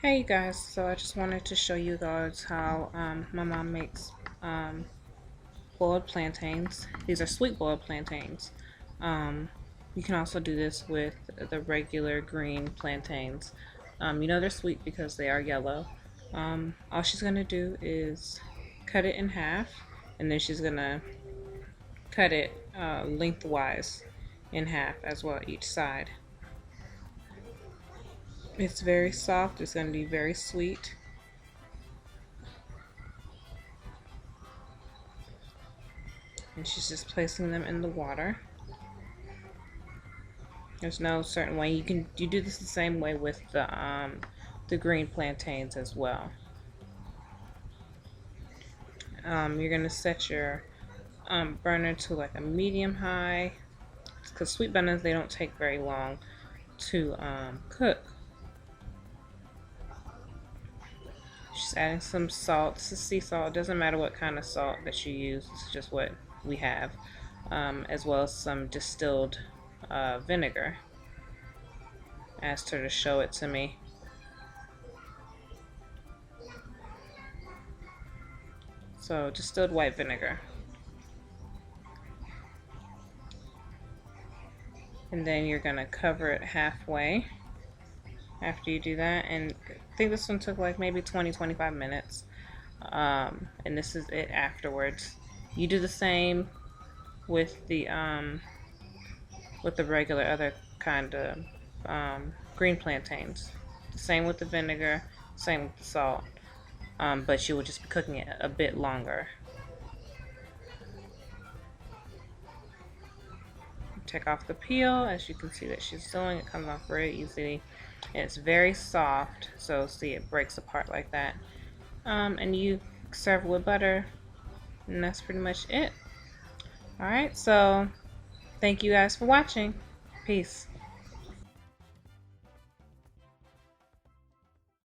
Hey guys, so I just wanted to show you guys how my mom makes boiled plantains. These are sweet boiled plantains. Um, you can also do this with the regular green plantains. You know they're sweet because they are yellow. All she's going to do is cut it in half, and then she's going to cut it lengthwise in half as well, each side. It's very soft, it's going to be very sweet. And she's just placing them in the water. There's no certain way. You do this the same way with the green plantains as well. You're gonna set your burner to like a medium high, because sweet bananas, they don't take very long to cook. Just adding some salt. This is sea salt. It doesn't matter what kind of salt that you use. This is just what we have, as well as some distilled vinegar. Asked her to show it to me. So distilled white vinegar. And then you're gonna cover it halfway after you do that. And I think this one took like maybe 20-25 minutes. And this is it afterwards. You do the same with the regular other kind of green plantains. The same with the vinegar, same with the salt. But you will just be cooking it a bit longer. Take off the peel. As you can see that she's doing, it comes off very easily. And it's very soft, so see, it breaks apart like that. And you serve with butter, and that's pretty much it. Alright, so thank you guys for watching. Peace.